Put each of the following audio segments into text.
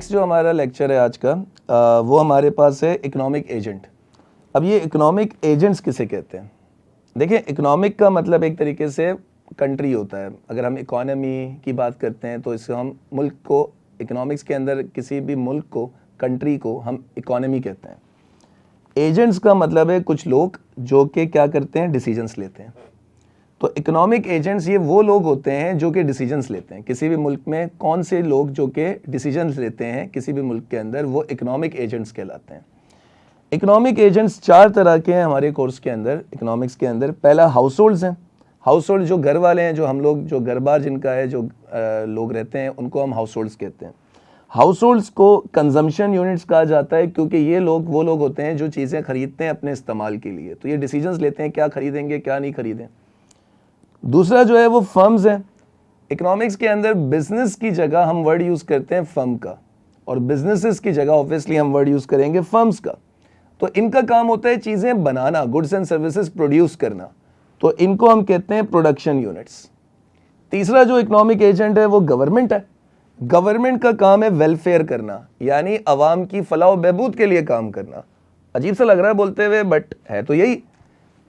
Next जो हमारा lecture है आज का वो हमारे पास है इकोनॉमिक एजेंट। अब ये इकोनॉमिक एजेंट्स किसे कहते हैं? देखिए, इकोनॉमिक का मतलब एक तरीके से कंट्री होता है। अगर हम इकोनॉमी की बात करते हैं तो इससे हम मुल्क को, इकोनॉमिक्स के अंदर किसी भी मुल्क को, कंट्री को हम इकोनॉमी कहते हैं। एजेंट्स का मतलब है कुछ लोग जो कि क्या करते हैं, डिसीजंस लेते हैं। तो इकोनॉमिक एजेंट्स ये वो लोग होते हैं जो कि डिसीजंस लेते हैं। किसी भी मुल्क में कौन से लोग जो कि डिसीजंस लेते हैं किसी भी मुल्क के अंदर, वो इकोनॉमिक एजेंट्स कहलाते हैं। इकोनॉमिक एजेंट्स चार तरह के हैं हमारे कोर्स के अंदर, इकोनॉमिक्स के अंदर। पहला हाउस होल्ड्स हैं। हाउस होल्ड जो घर वाले हैं, जो हम लोग, जो घर बार जिनका है, जो लोग रहते हैं, उनको हम हाउस होल्ड्स कहते हैं। हाउस होल्ड्स को कंजम्पशन यूनिट्स कहा जाता है क्योंकि ये लोग वो लोग होते हैं जो चीज़ें खरीदते हैं अपने इस्तेमाल के लिए। तो ये डिसीजंस लेते हैं क्या खरीदेंगे क्या नहीं खरीदें। दूसरा जो है वो फर्म्स है। इकोनॉमिक्स के अंदर बिजनेस की जगह हम वर्ड यूज़ करते हैं फर्म का, और बिजनेसेस की जगह ऑब्वियसली हम वर्ड यूज़ करेंगे फर्म्स का। तो इनका काम होता है चीज़ें बनाना, गुड्स एंड सर्विसेज प्रोड्यूस करना। तो इनको हम कहते हैं प्रोडक्शन यूनिट्स। तीसरा जो इकोनॉमिक एजेंट है वो गवर्नमेंट है। गवर्नमेंट का काम है वेलफेयर करना, यानी अवाम की फलाह बहबूद के लिए काम करना। अजीब सा लग रहा है बोलते हुए, बट है तो यही।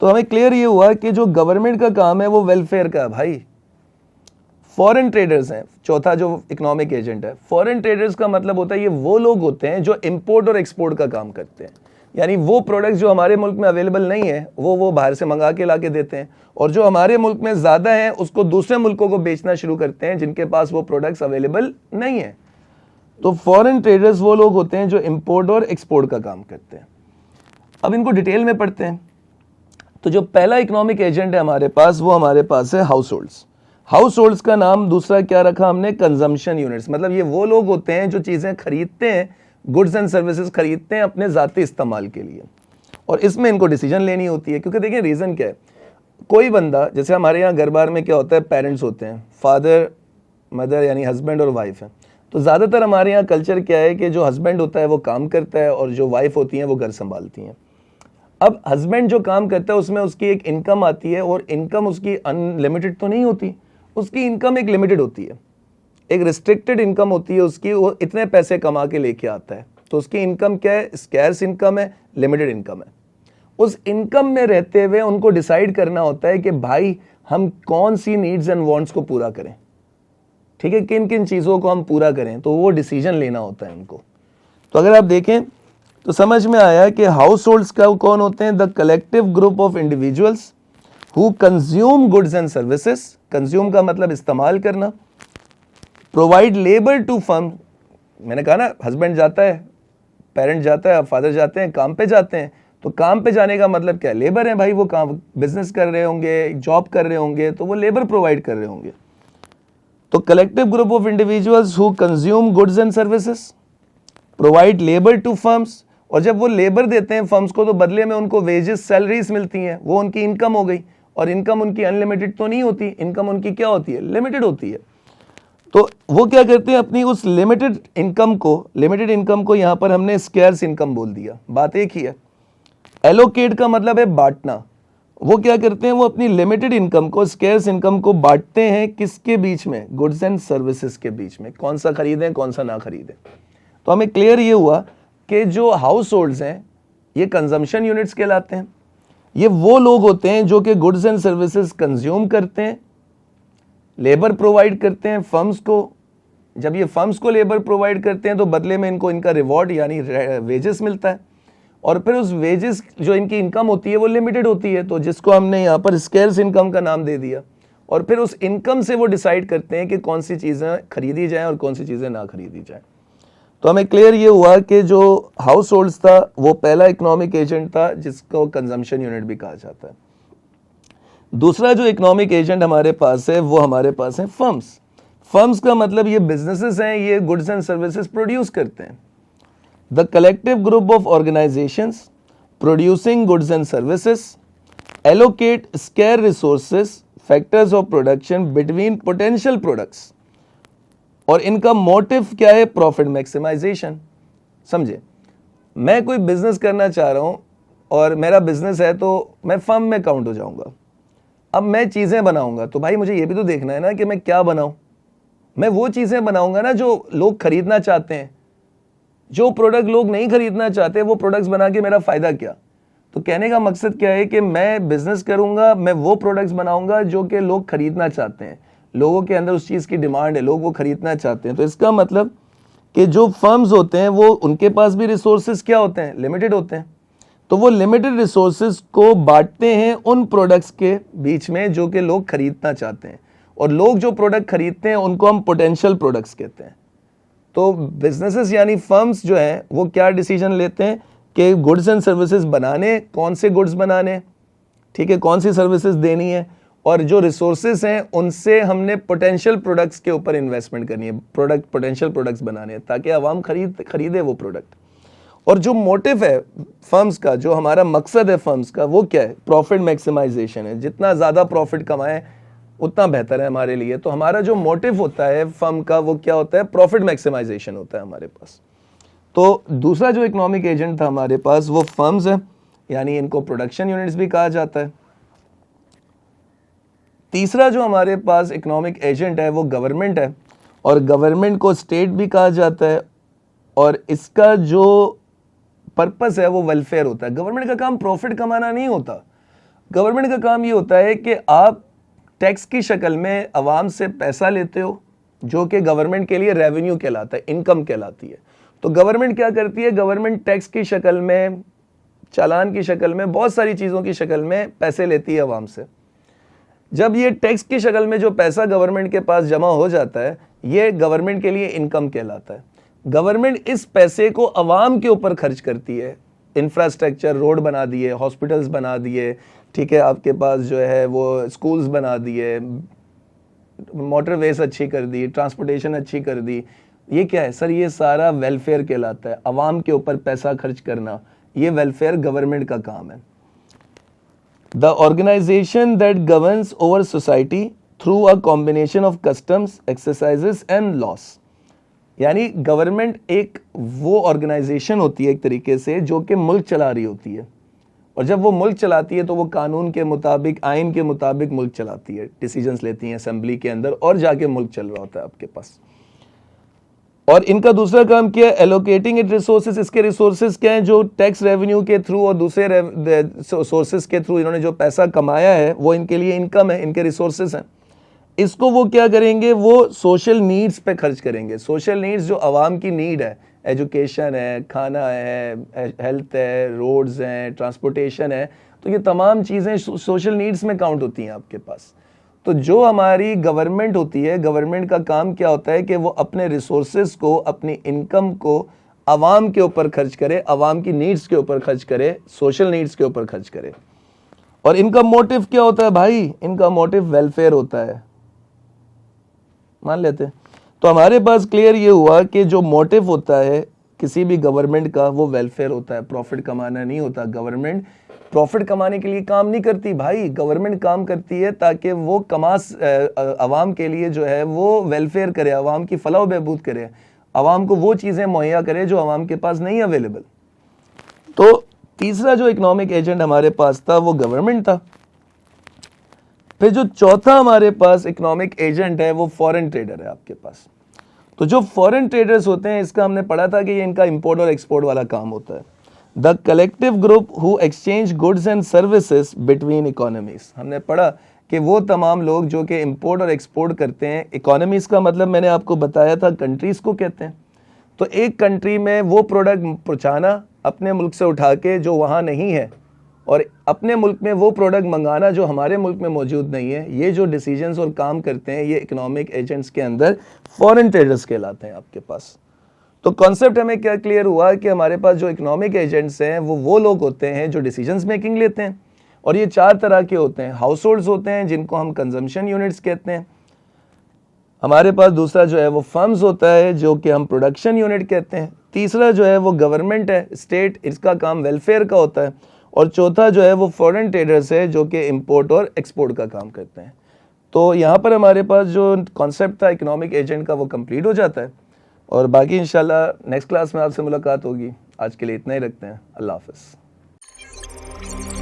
तो हमें क्लियर ये हुआ कि जो गवर्नमेंट का काम है वो वेलफेयर का है भाई। फॉरेन ट्रेडर्स हैं चौथा जो इकोनॉमिक एजेंट है। फॉरेन ट्रेडर्स का मतलब होता है ये वो लोग होते हैं जो इंपोर्ट और एक्सपोर्ट का काम करते हैं, यानी वो प्रोडक्ट्स जो हमारे मुल्क में अवेलेबल नहीं है वो बाहर से मंगा के ला के देते हैं, और जो हमारे मुल्क में ज़्यादा हैं उसको दूसरे मुल्कों को बेचना शुरू करते हैं जिनके पास वो प्रोडक्ट्स अवेलेबल नहीं है। तो फॉरेन ट्रेडर्स वो लोग होते हैं जो इंपोर्ट और एक्सपोर्ट का काम करते हैं। अब इनको डिटेल में पढ़ते हैं। तो जो पहला इकोनॉमिक एजेंट है हमारे पास, वो हमारे पास है हाउस होल्ड्स। हाउस होल्ड्स का नाम दूसरा क्या रखा हमने, कंजम्पशन यूनिट्स। मतलब ये वो लोग होते हैं जो चीज़ें खरीदते हैं, गुड्स एंड सर्विसेज खरीदते हैं अपने ज़ाती इस्तेमाल के लिए, और इसमें इनको डिसीजन लेनी होती है। क्योंकि देखिए रीज़न क्या है, कोई बंदा, जैसे हमारे यहाँ घर बार में क्या होता है, पेरेंट्स होते हैं, फादर मदर यानी हस्बैंड और वाइफ है। तो ज़्यादातर हमारे यहाँ कल्चर क्या है कि जो हस्बैंड होता है वो काम करता है और जो वाइफ होती हैं वो घर संभालती हैं। अब हस्बैंड जो काम करता है उसमें उसकी एक इनकम आती है, और इनकम उसकी अनलिमिटेड तो नहीं होती, उसकी इनकम एक लिमिटेड होती है, एक रिस्ट्रिक्टेड इनकम होती है उसकी। वो इतने पैसे कमा के लेके आता है, तो उसकी इनकम क्या है, स्कैर्स इनकम है, लिमिटेड इनकम है। उस इनकम में रहते हुए उनको डिसाइड करना होता है कि भाई हम कौन सी नीड्स एंड वांट्स को पूरा करें, ठीक है, किन किन चीज़ों को हम पूरा करें। तो वो डिसीजन लेना होता है उनको। तो अगर आप देखें तो समझ में आया कि हाउस होल्ड्स का कौन होते हैं, the collective group of individuals who consume goods and services. Consume का मतलब इस्तेमाल करना। Provide labour to firm. मैंने कहा ना, हस्बैंड जाता है, पेरेंट जाता है, फादर जाते हैं, काम पे जाते हैं। तो काम पे जाने का मतलब क्या है, लेबर है भाई। वो काम, बिजनेस कर रहे होंगे, जॉब कर रहे होंगे, तो वो लेबर प्रोवाइड कर रहे होंगे। तो collective group of individuals who consume goods and services, provide labour to firms. और जब वो लेबर देते हैं फर्म्स को तो बदले में उनको वेजेस, सैलरीज मिलती हैं, वो उनकी इनकम हो गई। और इनकम उनकी अनलिमिटेड तो नहीं होती, इनकम उनकी क्या होती है, लिमिटेड होती है। तो वो क्या करते हैं, अपनी उस लिमिटेड इनकम को यहाँ पर हमने स्कैर्स इनकम बोल दिया, बात एक ही है। एलोकेट का मतलब है बांटना। वो क्या करते हैं, वो अपनी लिमिटेड इनकम को, स्कैर्स इनकम को बांटते हैं किसके बीच में, गुड्स एंड सर्विसेज के बीच में, कौन सा खरीदें कौन सा ना खरीदें। तो हमें क्लियर ये हुआ कि जो हाउस होल्ड्स हैं ये कंजम्पशन यूनिट्स कहलाते हैं। ये वो लोग होते हैं जो कि गुड्स एंड सर्विसेज कंज्यूम करते हैं, लेबर प्रोवाइड करते हैं फर्म्स को। जब ये फर्म्स को लेबर प्रोवाइड करते हैं तो बदले में इनको इनका रिवॉर्ड यानी वेजेस मिलता है, और फिर उस वेजेस जो इनकी इनकम होती है वो लिमिटेड होती है, तो जिसको हमने यहाँ पर स्कैर्स इनकम का नाम दे दिया। और फिर उस इनकम से वो डिसाइड करते हैं कि कौन सी चीज़ें खरीदी जाएँ और कौन सी चीज़ें ना खरीदी जाएँ। तो हमें क्लियर ये हुआ कि जो हाउस होल्ड्स था वो पहला इकोनॉमिक एजेंट था जिसको कंजम्पशन यूनिट भी कहा जाता है। दूसरा जो इकोनॉमिक एजेंट हमारे पास है वो हमारे पास है फर्म्स। फर्म्स का मतलब ये बिजनेसेस हैं, ये गुड्स एंड सर्विसेज प्रोड्यूस करते हैं। The collective group of organisations producing goods and services allocate square resources factors of production between potential products. और इनका मोटिव क्या है, प्रॉफिट मैक्सिमाइजेशन। समझे, मैं कोई बिजनेस करना चाह रहा हूं और मेरा बिजनेस है तो मैं फर्म में काउंट हो जाऊंगा। अब मैं चीज़ें बनाऊंगा तो भाई मुझे ये भी तो देखना है ना कि मैं क्या बनाऊं। मैं वो चीज़ें बनाऊंगा ना जो लोग खरीदना चाहते हैं, जो प्रोडक्ट लोग नहीं खरीदना चाहते वो प्रोडक्ट्स बना के मेरा फायदा क्या। तो कहने का मकसद क्या है कि मैं बिजनेस करूंगा, मैं वो प्रोडक्ट्स बनाऊंगा जो कि लोग खरीदना चाहते हैं, लोगों के अंदर उस चीज़ की डिमांड है, लोग वो खरीदना चाहते हैं। तो इसका मतलब कि जो फर्म्स होते हैं वो उनके पास भी रिसोर्सेज क्या होते हैं, लिमिटेड होते हैं। तो वो लिमिटेड रिसोर्सेज को बांटते हैं उन प्रोडक्ट्स के बीच में जो कि लोग खरीदना चाहते हैं, और लोग जो प्रोडक्ट खरीदते हैं उनको हम पोटेंशियल प्रोडक्ट्स कहते हैं। तो बिजनेसेस यानी फर्म्स जो हैं वो क्या डिसीजन लेते हैं कि गुड्स एंड सर्विसेज बनाने, कौन से गुड्स बनाने, ठीक है, कौन सी सर्विसेज देनी है, और जो रिसोर्सेज हैं उनसे हमने पोटेंशियल प्रोडक्ट्स के ऊपर इन्वेस्टमेंट करनी है, पोटेंशियल प्रोडक्ट्स बनाने हैं ताकि आवाम खरीदे वो प्रोडक्ट। और जो मोटिव है फर्म्स का, जो हमारा मकसद है फर्म्स का, वो क्या है, प्रॉफिट मैक्सिमाइजेशन है। जितना ज़्यादा प्रॉफिट कमाएं उतना बेहतर है हमारे लिए। तो हमारा जो मोटिव होता है फर्म का वो क्या होता है, प्रॉफिट मैक्सिमाइजेशन होता है हमारे पास। तो दूसरा जो इकोनॉमिक एजेंट था हमारे पास वो फर्म्स है, यानी इनको प्रोडक्शन यूनिट्स भी कहा जाता है। तीसरा जो हमारे पास इकोनॉमिक एजेंट है वो गवर्नमेंट है, और गवर्नमेंट को स्टेट भी कहा जाता है, और इसका जो पर्पस है वो वेलफेयर होता है। गवर्नमेंट का काम प्रॉफिट कमाना नहीं होता। गवर्नमेंट का काम ये होता है कि आप टैक्स की शक्ल में आवाम से पैसा लेते हो जो कि गवर्नमेंट के लिए रेवेन्यू कहलाता है, इनकम कहलाती है। तो गवर्नमेंट क्या करती है, गवर्नमेंट टैक्स की शक्ल में, चालान की शक्ल में, बहुत सारी चीज़ों की शक्ल में पैसे लेती है आवाम से। जब ये टैक्स की शक्ल में जो पैसा गवर्नमेंट के पास जमा हो जाता है ये गवर्नमेंट के लिए इनकम कहलाता है। गवर्नमेंट इस पैसे को आवाम के ऊपर खर्च करती है, इंफ्रास्ट्रक्चर, रोड बना दिए, हॉस्पिटल्स बना दिए, ठीक है, आपके पास जो है वो स्कूल्स बना दिए, मोटरवेज अच्छी कर दी, ट्रांसपोर्टेशन अच्छी कर दी। ये क्या है सर, ये सारा वेलफेयर कहलाता है। आवाम के ऊपर पैसा खर्च करना, ये वेलफेयर गवर्नमेंट का काम है। The organisation that governs over society through a combination of customs, exercises and laws. यानी गवर्नमेंट एक वो ऑर्गेनाइजेशन होती है एक तरीके से जो कि मुल्क चला रही होती है, और जब वो मुल्क चलाती है तो वो कानून के मुताबिक, आइन के मुताबिक मुल्क चलाती है, डिसीजंस लेती है असेंबली के अंदर, और जाके मुल्क चल रहा होता है आपके पास। और इनका दूसरा काम क्या है, एलोकेटिंग इट रिसोर्सेज। इसके रिसोर्सेज क्या हैं, जो टैक्स रेवेन्यू के थ्रू और दूसरे सोर्सेज के थ्रू इन्होंने जो पैसा कमाया है वो इनके लिए इनकम है, इनके रिसोर्सेज हैं। इसको वो क्या करेंगे, वो सोशल नीड्स पे खर्च करेंगे। सोशल नीड्स जो आवाम की नीड है, एजुकेशन है, खाना है, हेल्थ है, रोड्स हैं, ट्रांसपोर्टेशन है, तो ये तमाम चीज़ें सोशल नीड्स में काउंट होती हैं आपके पास। तो जो हमारी गवर्नमेंट होती है, गवर्नमेंट का काम क्या होता है कि वो अपने रिसोर्सेज को, अपनी इनकम को आवाम के ऊपर खर्च करे, आवाम की नीड्स के ऊपर खर्च करे, सोशल नीड्स के ऊपर खर्च करे। और इनका मोटिव क्या होता है भाई, इनका मोटिव वेलफेयर होता है, मान लेते हैं। तो हमारे पास क्लियर ये हुआ कि जो मोटिव होता है किसी भी गवर्नमेंट का वो वेलफेयर होता है, प्रॉफिट कमाना नहीं होता। गवर्नमेंट प्रॉफिट कमाने के लिए काम नहीं करती भाई, गवर्नमेंट काम करती है ताकि वो आवाम के लिए जो है वो वेलफेयर करे, आवाम की फलाह बहबूद करे, आवाम को वो चीज़ें मुहैया करे जो आवाम के पास नहीं अवेलेबल। तो तीसरा जो इकोनॉमिक एजेंट हमारे पास था वो गवर्नमेंट था। फिर जो चौथा हमारे पास इकोनॉमिक एजेंट है वो फॉरेन ट्रेडर है आपके पास। तो जो फॉरेन ट्रेडर्स होते हैं, इसका हमने पढ़ा था कि ये इनका इंपोर्ट और एक्सपोर्ट वाला काम होता है। The collective group who exchange goods and services between economies. हमने पढ़ा कि वो तमाम लोग जो कि इंपोर्ट और एक्सपोर्ट करते हैं, इकोनॉमीज का मतलब मैंने आपको बताया था कंट्रीज को कहते हैं। तो एक कंट्री में वो प्रोडक्ट पहुँचाना अपने मुल्क से उठा के जो वहाँ नहीं है, और अपने मुल्क में वो प्रोडक्ट मंगाना जो हमारे मुल्क में मौजूद नहीं है, ये जो डिसीजंस और काम करते हैं ये इकोनॉमिक एजेंट्स के अंदर फॉरेन ट्रेडर्स कहलाते हैं आपके पास। तो कॉन्सेप्ट हमें क्या क्लियर हुआ कि हमारे पास जो इकोनॉमिक एजेंट्स हैं वो लोग होते हैं जो डिसीजंस मेकिंग लेते हैं, और ये चार तरह के होते हैं। हाउस होल्ड्स होते हैं जिनको हम कंजम्पशन यूनिट्स कहते हैं। हमारे पास दूसरा जो है वो फर्म्स होता है जो कि हम प्रोडक्शन यूनिट कहते हैं। तीसरा जो है वो गवर्नमेंट है, स्टेट, इसका काम वेलफेयर का होता है। और चौथा जो है वो फॉरेन ट्रेडर्स है जो कि इंपोर्ट और एक्सपोर्ट का काम करते हैं। तो यहाँ पर हमारे पास जो कॉन्सेप्ट था इकोनॉमिक एजेंट का वो कंप्लीट हो जाता है, और बाकी इंशाल्लाह नेक्स्ट क्लास में आपसे मुलाकात होगी। आज के लिए इतना ही रखते हैं। अल्लाह हाफ़िज़।